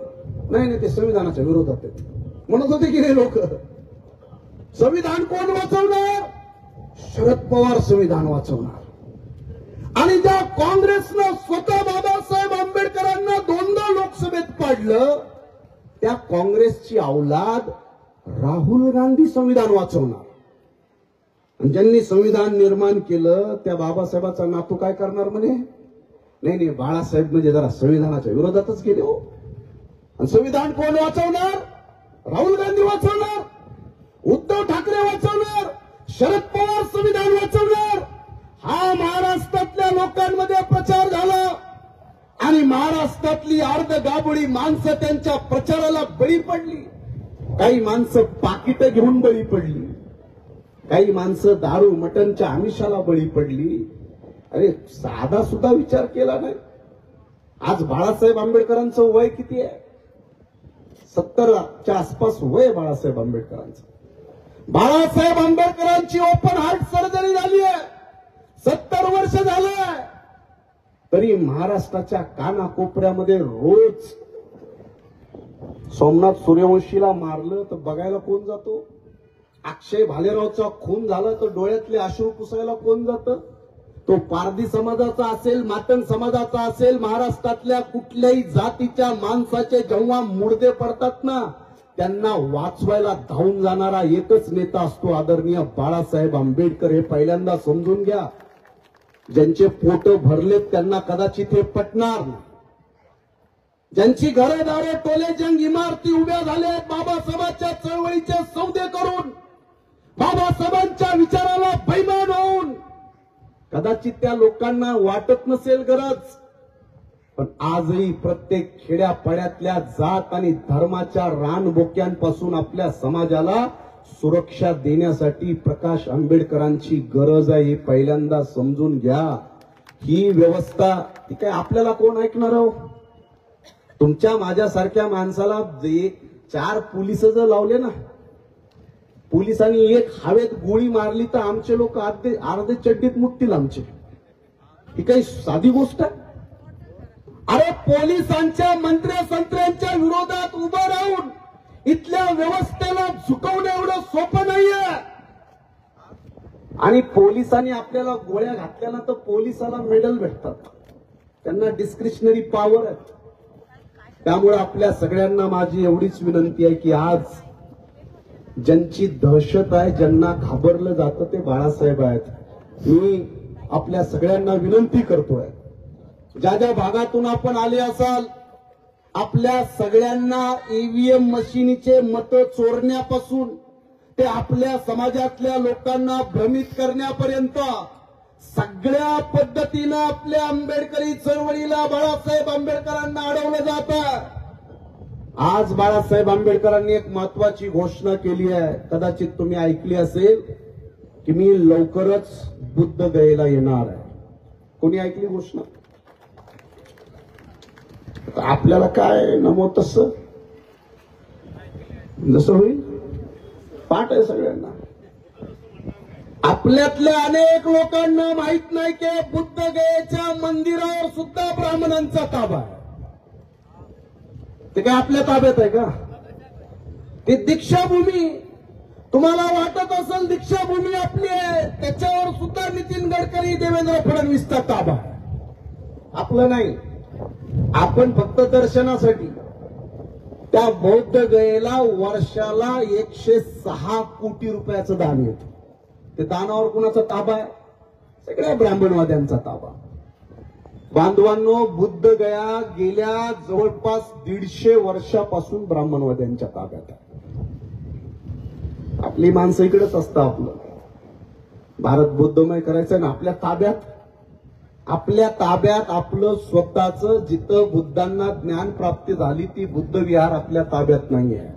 नाही ते संविधानाच्या विरोधात आहेत म्हणत होते की नाही लोक. संविधान कोण वाचवणार? शरद पवार संविधान वाचवणार. आणि ज्या काँग्रेसनं स्वतः बाबासाहेब आंबेडकरांना दोनदा लोकसभेत पाडलं, त्या काँग्रेसची औलाद राहुल गांधी संविधान वाचवणार. ज्यांनी संविधान निर्माण केलं त्या बाबासाहेबाचा नातू काय करणार म्हणे? नाही बाळासाहेब म्हणजे जरा संविधानाच्या विरोधातच गेले हो. आणि संविधान कोण वाचवणार? राहुल गांधी वाचवणार, उद्धव ठाकरे वाचवणार, शरद पवार संविधान वाचवणार. हा महाराष्ट्रातल्या लोकांमध्ये प्रचार झाला आणि महाराष्ट्रातली अर्धगाबुडी माणसं त्यांच्या प्रचाराला बळी पडली. काही माणसं पाकिटं घेऊन बळी पडली, काही माणसं दारू मटणच्या आमिषाला बळी पडली. अरे साधा सुद्धा विचार केला नाही. आज बाळासाहेब आंबेडकरांचं वय किती आहे? 70च्या आसपास वय बाळासाहेब आंबेडकरांचं. बाळासाहेब आंबेडकरांची ओपन हार्ट सर्जरी झाली आहे. 70 वर्ष झालं तरी महाराष्ट्राच्या कानाकोपऱ्यामध्ये रोज सोमनाथ सूर्यवंशीला मारलं तर बघायला कोण जातो? अक्षय भालेरावचा खून झाला तर डोळ्यातले अश्रू पुसायला कोण जातं? तो पारधी समाजाचा असेल, मातंग समाजाचा असेल, महाराष्ट्रातल्या कुठल्याही जातीच्या माणसाचे जेव्हा मुडदे पडतात ना, त्यांना वाचवायला धावून जाणारा एकच नेता असतो, आदरणीय बाळासाहेब आंबेडकर. हे पहिल्यांदा समजून घ्या. ज्यांचे पोट भरलेत त्यांना कदाचित हे पटणार नाही. ज्यांची घरदारे टोले जंग इमारती उभ्या झाल्या आहेत बाबासाहेबांच्या चळवळीचे सौदे करून, बाबासाहेबांच्या विचाराला बैमान होऊन, कदाचित त्या लोकांना वाटत नसेल गरज, पण आजही प्रत्येक खेड्यापाड्यातल्या जात आणि धर्माच्या रानबोक्यांपासून आपल्या समाजाला सुरक्षा देण्यासाठी प्रकाश आंबेडकरांची गरज आहे. हे पहिल्यांदा समजून घ्या. ही व्यवस्था ती काय आपल्याला कोण ऐकणार हो? तुमच्या माझ्यासारख्या माणसाला 4 पोलिस जर लावले ना, पोलिसांनी एक हवेत गोळी मारली तर आमचे लोक अर्धे चड्डीत मुततील आमचे. ही काही साधी गोष्ट आहे? अरे पोलिसांच्या मंत्र्यांच्या विरोधात उभं राहून इथल्या व्यवस्थेला झुकवणं एवढं सोपं नाहीये. आणि पोलिसांनी आपल्याला गोळ्या घातल्या ना तर पोलिसाला मेडल भेटतात. त्यांना डिस्क्रिशनरी पॉवर आहे. त्यामुळे आपल्या सगळ्यांना माझी एवढीच विनंती आहे की आज ज्यांची दहशत आहे, ज्यांना घाबरलं जातं ते बाळासाहेब आहेत. मी आपल्या सगळ्यांना विनंती करतोय, ज्या ज्या भागातून आपण आले असाल, आपल्या सगळ्यांना ईव्हीएम मशीनीचे मत चोरण्यापासून ते आपल्या समाजातल्या लोकांना भ्रमित करण्यापर्यंत सगळ्या पद्धतीनं आपल्या आंबेडकरी चळवळीला बाळासाहेब आंबेडकरांना अडवलं जातं. आज बाळासाहेब आंबेडकरांनी एक महत्वाची घोषणा केली आहे, कदाचित तुम्ही ऐकली असेल, की मी लवकरच बुद्ध गयेला येणार आहे. कोणी ऐकली घोषणा? आपल्याला काय नमो तसं जसं होईल पाठ आहे सगळ्यांना. आपल्यातल्या अनेक लोकांना माहित नाही की बुद्ध गयेच्या मंदिरावर सुद्धा ब्राह्मणांचा ताबा आहे. ते काय आपल्या ताब्यात आहे का? ती दीक्षाभूमी, तुम्हाला वाटत असेल दीक्षाभूमी आपली आहे, त्याच्यावर सुद्धा नितीन गडकरी देवेंद्र फडणवीसचा ताबा, आपलं नाही. आपण फक्त दर्शनासाठी त्या बौद्ध गयेला वर्षाला 106 कोटी रुपयाचं दान येतं. ते दानावर कुणाचा ताबा आहे? सगळ्या ब्राह्मणवाद्यांचा ताबा. बांधवांनो, बुद्ध गया गेल्या जवळपास 150 वर्षापासून ब्राह्मणवाद्यांच्या ताब्यात आहे. आपली माणसं इकडेच असतं. आपलं भारत बुद्धमय करायचं ना, आपल्या ताब्यात आपलं स्वतःचं, जिथं बुद्धांना ज्ञान प्राप्ती झाली ती बुद्ध विहार आपल्या ताब्यात नाही आहे.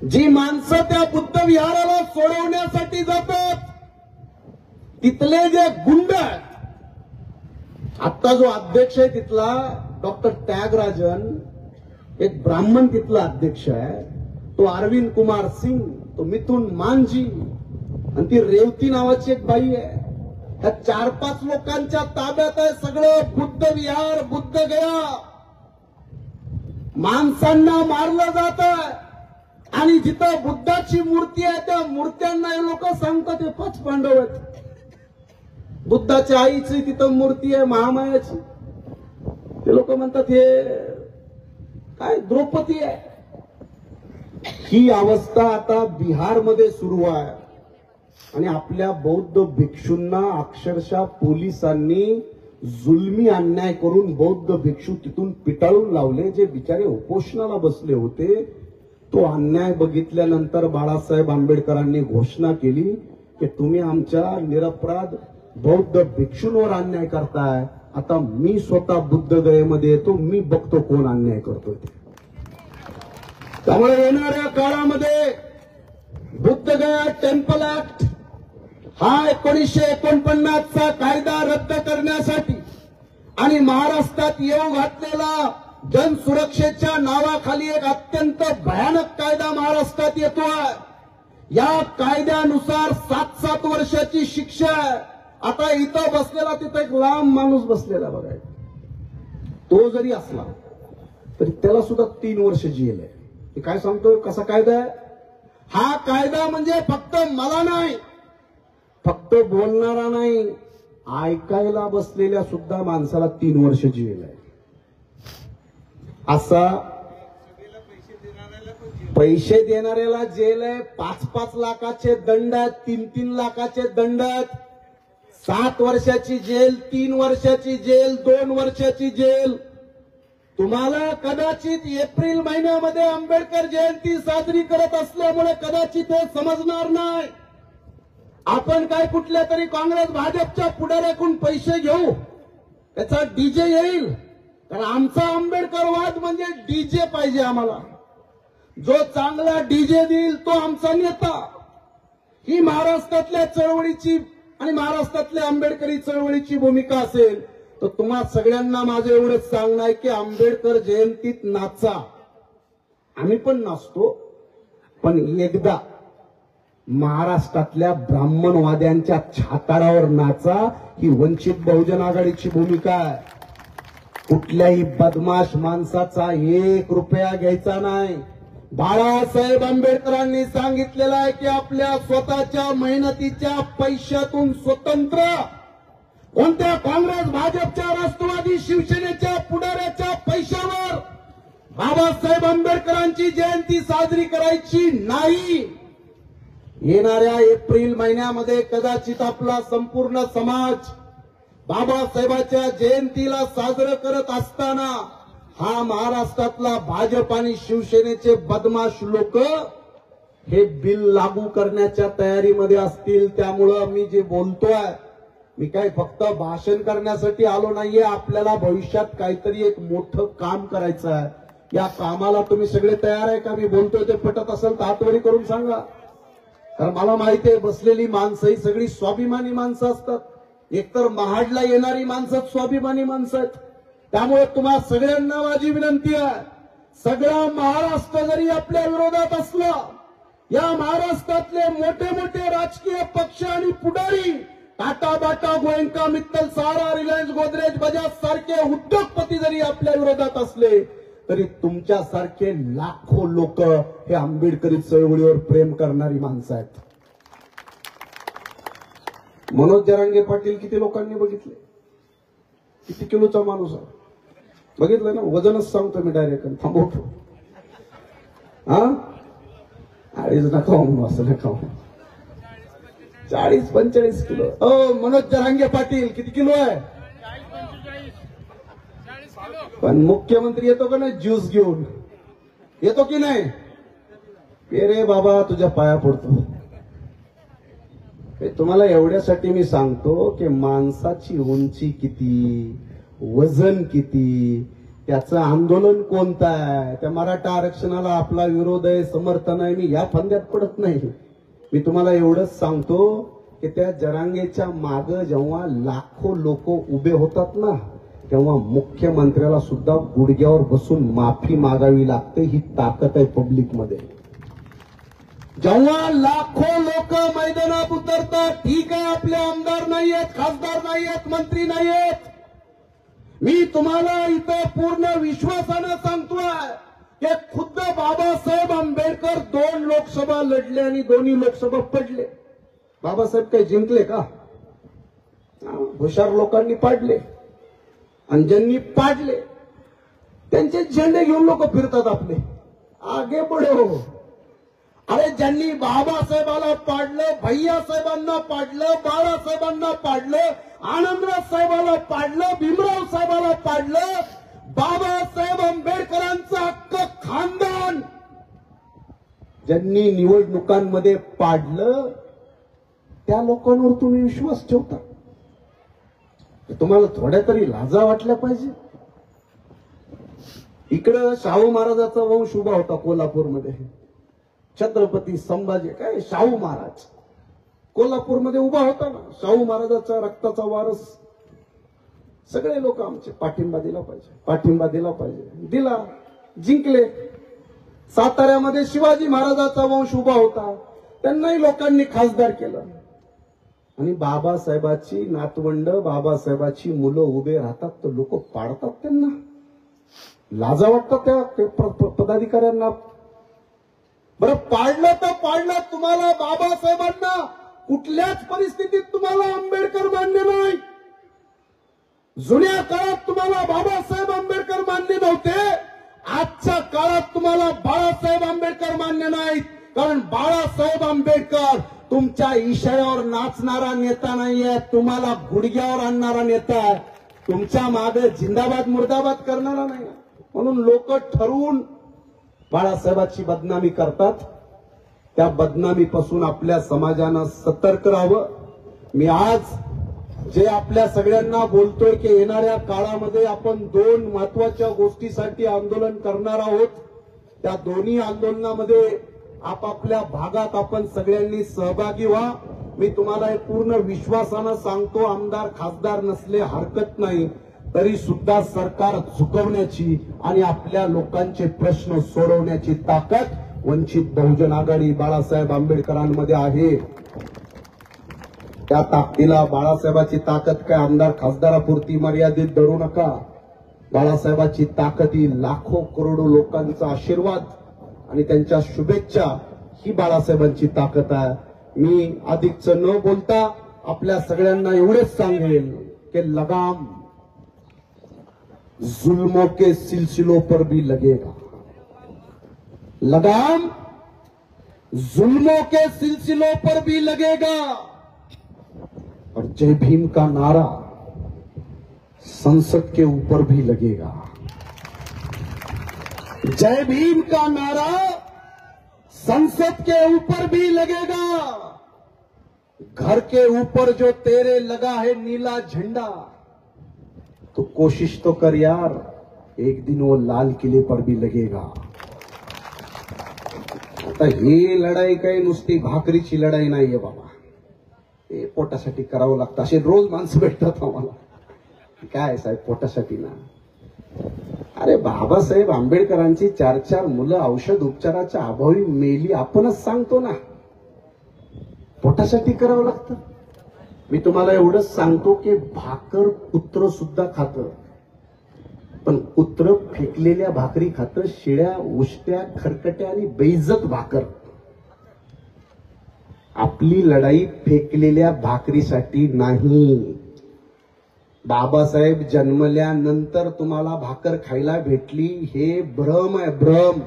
जी माणसं त्या बुद्ध विहाराला सोडवण्यासाठी जातात तिथले जे गुंड आहेत, आता जो अध्यक्ष आहे तिथला डॉक्टर त्यागराजन, एक ब्राह्मण तिथला अध्यक्ष आहे, तो अरविंद कुमार सिंग, तो मिथुन मांझी आणि ती रेवती नावाची एक बाई आहे. त्या 4-5 लोकांच्या ताब्यात आहे सगळं बुद्ध विहार, बुद्ध गया. माणसांना मारलं जात आणि जिथं बुद्धाची मूर्ती आहे त्या मूर्त्यांना हे लोक सांगतात हे 5 पांडव आहेत. बुद्धाच्या आईची तिथं मूर्ती आहे, महामायाची. ते लोक म्हणतात हे काय द्रौपदी आहे. ही अवस्था आता बिहारमध्ये सुरू आहे आणि आपल्या बौद्ध भिक्षूंना अक्षरशः पोलिसांनी जुलमी अन्याय करून बौद्ध भिक्षू तिथून पिटाळून लावले. जे बिचारे उपोषणाला बसले होते, तो अन्याय बघितल्यानंतर बाळासाहेब आंबेडकरांनी घोषणा केली की तुम्ही आमच्या निरपराध बौद्ध भिक्षूंवर अन्याय करताय. आता मी स्वतः बुद्ध गयेमध्ये येतो, मी बघतो कोण अन्याय करतोय ते. त्यामुळे येणाऱ्या काळामध्ये बुद्ध गया टेम्पल ऍक्ट हा 1949चा कायदा रद्द करण्यासाठी आणि महाराष्ट्रात येऊ घातलेला जनसुरक्षेच्या नावाखाली एक अत्यंत भयानक कायदा महाराष्ट्रात येतोय. या कायद्यानुसार 7-7 वर्षाची शिक्षा आहे. आता इथं बसलेला तिथं एक लांब माणूस बसलेला बघाय, तो जरी असला तरी त्याला सुद्धा 3 वर्ष जेल आहे. हे काय सांगतोय, कसा कायदा आहे हा? कायदा म्हणजे फक्त मला नाही, फक्त बोलणारा नाही, ऐकायला बसलेल्या सुद्धा माणसाला 3 वर्ष जेल आहे. असा पैसे देणाऱ्याला जेल आहे. 5-5 लाखाचे दंड आहेत, 3-3 लाखाचे दंड आहेत. 7 वर्षाची जेल, 3 वर्षाची जेल, 2 वर्षाची जेल. तुम्हाला कदाचित एप्रिल महिन्यामध्ये आंबेडकर जयंती साजरी करत असल्यामुळे कदाचित हे समजणार नाही. आपण काय कुठल्या तरी काँग्रेस भाजपच्या पुढाऱ्याकडून पैसे घेऊ, त्याचा डीजे येईल. कारण आमचा आंबेडकरवाद म्हणजे डीजे पाहिजे आम्हाला. जो चांगला डीजे देईल तो आमचा नेता. ही महाराष्ट्रातल्या चळवळीची आणि महाराष्ट्रातल्या आंबेडकरी चळवळीची भूमिका असेल तर तुम्हा सगळ्यांना माझं एवढंच सांगणं आहे की आंबेडकर जयंतीत नाचा. आम्ही पण नाचतो, पण एकदा महाराष्ट्रातल्या ब्राह्मणवाद्यांच्या छाताडावर नाचा. ही वंचित बहुजन आघाडीची भूमिका आहे. कुठल्याही बदमाश माणसाचा 1 रुपया घ्यायचा नाही. बाळासाहेब आंबेडकरांनी सांगितलेलं आहे की आपल्या स्वतःच्या मेहनतीच्या पैशातून स्वतंत्र कोणत्या काँग्रेस भाजपच्या राष्ट्रवादी शिवसेनेच्या पुढाऱ्याच्या पैशावर बाबासाहेब आंबेडकरांची जयंती साजरी करायची नाही. येणाऱ्या एप्रिल महिन्यामध्ये कदाचित आपला संपूर्ण समाज बाबासाहेबांच्या जयंतीला साजरं करत असताना हा महाराष्ट्रातला भाजप आणि शिवसेनेचे बदमाश लोक हे बिल लागू करण्याच्या तयारीमध्ये असतील. त्यामुळं मी जे बोलतोय, मी काय फक्त भाषण करण्यासाठी आलो नाहीये. आपल्याला भविष्यात काहीतरी एक मोठं काम करायचं आहे. या कामाला तुम्ही सगळे तयार आहे का? मी बोलतोय ते पटत असेल तर हातवरी करून सांगा. कारण मला माहिती आहे बसलेली माणसं ही सगळी स्वाभिमानी माणसं असतात. एकतर महाडला येणारी माणसं स्वाभिमानी माणसं आहेत. त्यामुळे तुम्हा सगळ्यांना माझी विनंती आहे, सगळा महाराष्ट्र जरी आपल्या विरोधात असला, या महाराष्ट्रातले मोठे मोठे राजकीय पक्ष आणि पुढारी टाटा, बाटा, गोयंका, मित्तल, सहारा, रिलायन्स, गोदरेज, बजाज सारखे उद्योगपती जरी आपल्या विरोधात असले तरी तुमच्यासारखे लाखो लोक हे आंबेडकरी चळवळीवर प्रेम करणारी माणसं आहेत. मनोज जरांगे पाटील किती लोकांनी बघितले, किती किलोचा माणूस आहे बघितलं ना. वजनच सांगतो मी डायरेक्ट, थांबवतो. हा अडीच नका म्हणून असं नका 40-45 किलो. मनोज जरांगे पाटील किती किलो आहे? पण मुख्यमंत्री येतो का नाही ज्यूस घेऊन, येतो की नाही? रे बाबा तुझ्या पाया पडतो. तुम्हाला एवढ्यासाठी मी सांगतो की माणसाची उंची किती, वजन किती, त्याचं आंदोलन कोणतं आहे, त्या मराठा आरक्षणाला आपला विरोध आहे, समर्थन आहे, मी या फंद्यात पडत नाही. मी तुम्हाला एवढंच सांगतो की त्या जरांगेच्या मागे जेव्हा लाखो लोक उभे होतात ना, तेव्हा मुख्यमंत्र्याला सुद्धा गुडघ्यावर बसून माफी मागावी लागते. ही ताकद आहे पब्लिकमध्ये. जेव्हा लाखो लोक मैदानात उतरतात, ठीक आहे आपले आमदार नाहीयेत, खासदार नाहीयेत, मंत्री नाहीयेत, मी तुम्हाला इथं पूर्ण विश्वासानं सांगतोय की खुद्द बाबासाहेब आंबेडकर 2 लोकसभा लढले आणि दोन्ही लोकसभा पडले. बाबासाहेब काही जिंकले का? हुशार लोकांनी पाडले आणि ज्यांनी पाडले त्यांचे झेंडे घेऊन लोक फिरतात आपले. आगे बढो. अरे ज्यांनी बाबासाहेबाला पाडलं, भैया साहेबांना पाडलं, बाळासाहेबांना पाडलं, आनंदराज साहेबाला पाडलं, भीमराव साहेबाला पाडलं, बाबासाहेब आंबेडकरांचं अख्खं खानदान ज्यांनी निवडणुकांमध्ये पाडलं, त्या लोकांवर तुम्ही विश्वास ठेवता. तुम्हाला थोड्या तरी लाजा वाटल्या पाहिजे. इकडं शाहू महाराजाचा वंश उभा होता कोल्हापूरमध्ये. छत्रपती संभाजी काय शाहू महाराज कोल्हापूरमध्ये उभा होता ना. शाहू महाराजाच्या रक्ताचा वारस. सगळे लोक आमचे पाठिंबा दिला पाहिजे, पाठिंबा दिला पाहिजे. दिला, जिंकले. साताऱ्यामध्ये शिवाजी महाराजाचा वंश उभा होता, त्यांनाही लोकांनी खासदार केलं. आणि बाबासाहेबाची नातवंड, बाबासाहेबाची मुलं उभे राहतात तर लोक पाडतात त्यांना. लाजा वाटतात त्या पदाधिकाऱ्यांना. बरं पाडलं तर पाडलं, तुम्हाला बाबासाहेबांना कुठल्याच परिस्थितीत तुम्हाला आंबेडकर मान्य नाही. जुन्या काळात तुम्हाला बाबासाहेब आंबेडकर मान्य नव्हते, आजच्या काळात तुम्हाला बाळासाहेब आंबेडकर मान्य नाहीत. कारण बाळासाहेब आंबेडकर तुमच्या इशाऱ्यावर नाचणारा नेता नाहीये, तुम्हाला गुडघ्यावर आणणारा नेता आहे. तुमच्या मागे जिंदाबाद मुर्दाबाद करणारा नाही. म्हणून लोक ठरवून बाळासाहेबांची बदनामी करतात. त्या बदनामीपासून आपल्या समाजानं सतर्क राहावं. मी आज जे आपल्या सगळ्यांना बोलतोय की येणाऱ्या काळामध्ये आपण 2 महत्वाच्या गोष्टीसाठी आंदोलन करणार आहोत. त्या दोन्ही आंदोलनामध्ये आपापल्या भागात आपण सगळ्यांनी सहभागी व्हा. मी तुम्हाला हे पूर्ण विश्वासानं सांगतो, आमदार खासदार नसले हरकत नाही, तरी सुद्धा सरकार झुकवण्याची आणि आपल्या लोकांचे प्रश्न सोडवण्याची ताकद वंचित बहुजन आघाडी बाळासाहेब आंबेडकरांमध्ये आहे. त्या ताकदीला, बाळासाहेबाची ताकद काय आमदार खासदारापुरती मर्यादित धरू नका. बाळासाहेबाची ताकद ही लाखो करोडो लोकांचा आशीर्वाद आणि त्यांच्या शुभेच्छा, ही बाळासाहेबांची ताकद आहे. मी अधिकच न बोलता आपल्या सगळ्यांना एवढेच सांगेल की लगाम जुल्मों के सिलसिलों पर भी लगेगा. लगाम जुल्मों के सिलसिलों पर भी लगेगा. और जय भीम का नारा संसद के ऊपर भी लगेगा. जय भीम का नारा संसद के ऊपर भी लगेगा. घर के ऊपर जो तेरे लगा है नीला झंडा, तो कोशिश तो कर यार, एक दिन वो लाल किले पर भी लगेगा. आता ही लढाई काही नुसती भाकरीची लढाई नाहीये बाबा. हे पोटासाठी करावं लागतं. असे रोज माणसं भेटतात आम्हाला. काय साहेब पोटासाठी ना. अरे बाबासाहेब आंबेडकरांची 4-4 मुलं औषध उपचाराच्या अभावी मेली, आपणच सांगतो ना. पोटासाठी करावं लागतं. मी तुम्हाला एवढंच सांगतो की भाकर कुत्र सुद्धा खातं, पण कुत्र फेकलेल्या भाकरी खातं, शिळ्या उष्ट्या खरकट्या आणि बेइज्जत भाकर. आपली लढाई फेकलेल्या भाकरीसाठी नाही. बाबासाहेब जन्मल्यानंतर तुम्हाला भाकर खायला भेटली हे भ्रम आहे, भ्रम.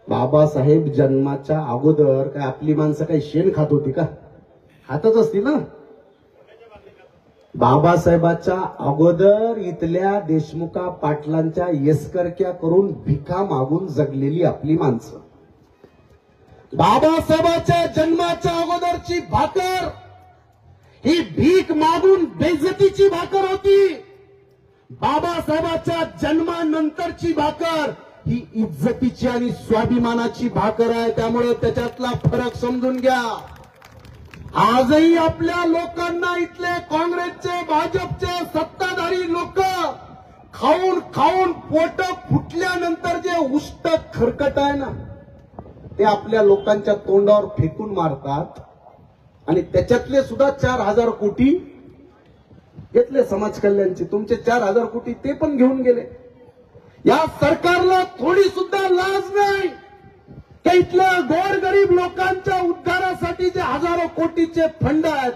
बाबासाहेब जन्माच्या अगोदर काय आपली माणसं काही शेण खात होती का? खातच असतील ना. बाबासाहेबाच्या अगोदर इथल्या देशमुखा पाटलांच्या येसकरक्या करून भिका मागून जगलेली आपली माणसं. बाबासाहेबाच्या जन्माच्या अगोदरची भाकर ही भीक मागून बेइज्जतीची भाकर होती. बाबासाहेबाच्या जन्मानंतरची भाकर ही इज्जतीची आणि स्वाभिमानाची भाकर आहे. त्यामुळे त्याच्यातला फरक समजून घ्या. आजही आपल्या लोकांना इथले काँग्रेसचे, भाजपचे सत्ताधारी लोक खाऊन खाऊन पोट फुटल्यानंतर जे उष्ट खरकट आहे ना, ते आपल्या लोकांच्या तोंडावर फेकून मारतात. आणि त्याच्यातले सुद्धा 4,000 कोटी घेतले समाज कल्याणचे. तुमचे 4,000 कोटी ते पण घेऊन गेले. या सरकारला थोडी सुद्धा लाज नाही की इथल्या गोरगरीब लोकांच्या उद्धारासाठी जे हजारो कोटीचे फंड आहेत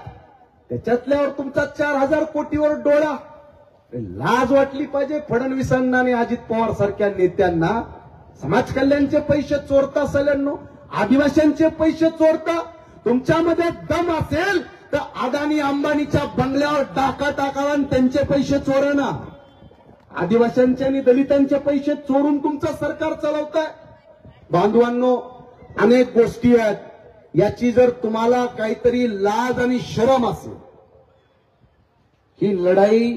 त्याच्यातल्यावर तुमचा 4,000 कोटीवर डोळा. लाज वाटली पाहिजे फडणवीसांना आणि अजित पवार सारख्या नेत्यांना. समाज कल्याणचे पैसे चोरता सल्यांनो, आदिवासींचे पैसे चोरता. तुमच्यामध्ये दम असेल तर अदानी अंबानीच्या बंगल्यावर डाका टाकावा आणि त्यांचे पैसे चोरा ना. आदिवासींचे आणि दलितांचे पैसे चोरून तुमचं सरकार चालवताय. बांधवांनो, अनेक गोष्टी आहेत. याची जर तुम्हाला काहीतरी लाज आणि शरम असेल, ही लढाई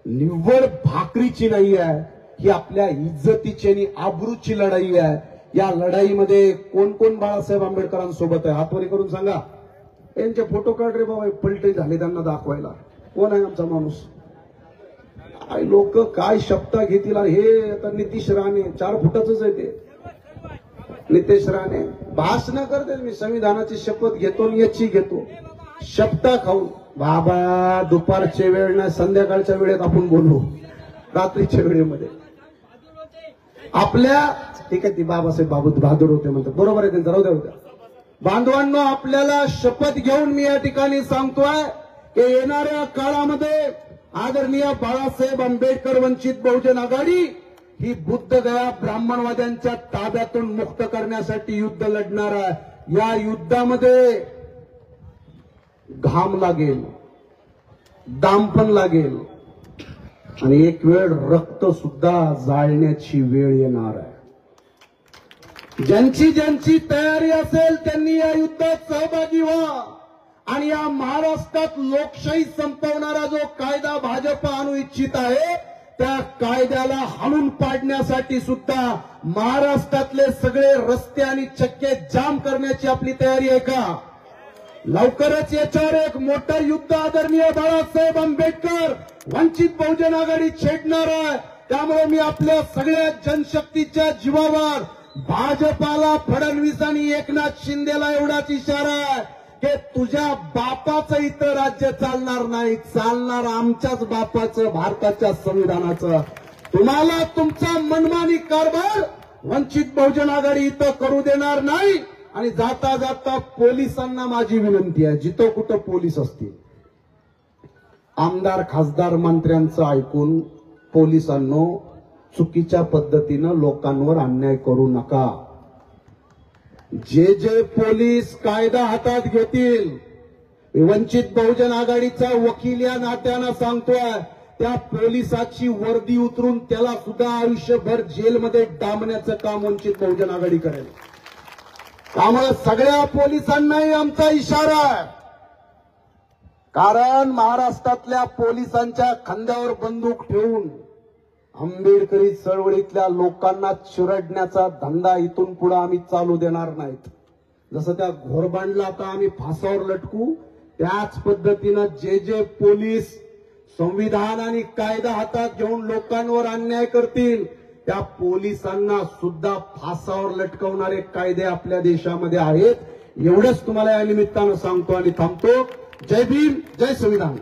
निव्वळ भाकरीची नाही आहे, ही आपल्या इज्जतीची आणि आबरूची लढाई आहे. या लढाईमध्ये कोण कोण बाळासाहेब आंबेडकरांसोबत आहे? हातवरी करून सांगा. यांचे फोटो काढ रे बाबा, पलटे झाले त्यांना दाखवायला. कोण आहे आमचा माणूस? लोक काय शब्द घेतील. हे आता नितीश राणे 4 फुटाचंच आहे ते. नितेश राणे भाषण करते. मी संविधानाची शपथ घेतो आणि याची घेतो. शब्द खाऊन बाबा, दुपारच्या वेळ नाही, संध्याकाळच्या वेळेत आपण बोलू. रात्रीच्या वेळेमध्ये आपल्या, ठीक आहे, ती बाबासाहेब बहादूर होते म्हणतात, बरोबर आहे त्यांचं, राहू द्या होत्या. बांधवांनो, आपल्याला शपथ घेऊन मी या ठिकाणी सांगतोय की येणाऱ्या काळामध्ये आदरणीय बाळासाहेब आंबेडकर वंचित बहुजन आघाडी ही बुद्धगया ब्राह्मणवाद्यांच्या ताब्यातून मुक्त करण्यासाठी युद्ध लढणार आहे. या युद्धामध्ये घाम लागेल, दाम पण लागेल आणि एक वेळ रक्त सुद्धा जाळण्याची वेळ येणार आहे. ज्यांची ज्यांची तयारी असेल त्यांनी या युद्धात सहभागी व्हा आणि या महाराष्ट्रात लोकशाही संपवणारा जो कायदा भाजप आणू इच्छित आहे त्या कायद्याला हाणून पाडण्यासाठी सुद्धा महाराष्ट्रातले सगळे रस्ते आणि चक्के जाम करण्याची आपली तयारी आहे का? लवकरच याच्यावर एक मोठं युद्ध आदरणीय बाळासाहेब आंबेडकर वंचित बहुजन आघाडी छेडणार आहे. त्यामुळे मी आपल्या सगळ्या जनशक्तीच्या जीवावर भाजपाला, फडणवीस आणि एकनाथ शिंदेला एवढाच इशारा आहे की तुझ्या बापाचं इथं राज्य चालणार नाही, चालणार आमच्याच बापाचं, भारताच्या संविधानाचं. तुम्हाला तुमचा मनमानी कारभार वंचित बहुजन आघाडी इथं करू देणार नाही. आणि जाता जाता पोलिसांना माझी विनंती आहे, जिथं कुठं पोलीस असतील, आमदार खासदार मंत्र्यांचं ऐकून पोलिसांनो चुकीच्या पद्धतीनं लोकांवर अन्याय करू नका. जे जे पोलीस कायदा हातात घेतील, वंचित बहुजन आघाडीचा वकील या नात्यानं सांगतोय, त्या पोलिसाची वर्दी उतरून त्याला सुद्धा आयुष्यभर जेलमध्ये डांबण्याचं काम वंचित बहुजन आघाडी करेल. त्यामुळे सगळ्या पोलिसांनाही आमचा इशारा आहे. कारण महाराष्ट्रातल्या पोलिसांच्या खांद्यावर बंदूक ठेवून आंबेडकरी चळवळीतल्या लोकांना चिरडण्याचा धंदा इथून पुढे आम्ही चालू देणार नाहीत. जसं त्या घोरबांडला आता आम्ही फासावर लटकू, त्याच पद्धतीनं जे जे पोलीस संविधान आणि कायदा हातात घेऊन लोकांवर अन्याय करतील त्या पोलिसांना सुद्धा फासावर लटकवणारे कायदे आपल्या देशामध्ये आहेत. एवढंच तुम्हाला या निमित्तानं सांगतो आणि थांबतो. जय भीम, जय संविधान.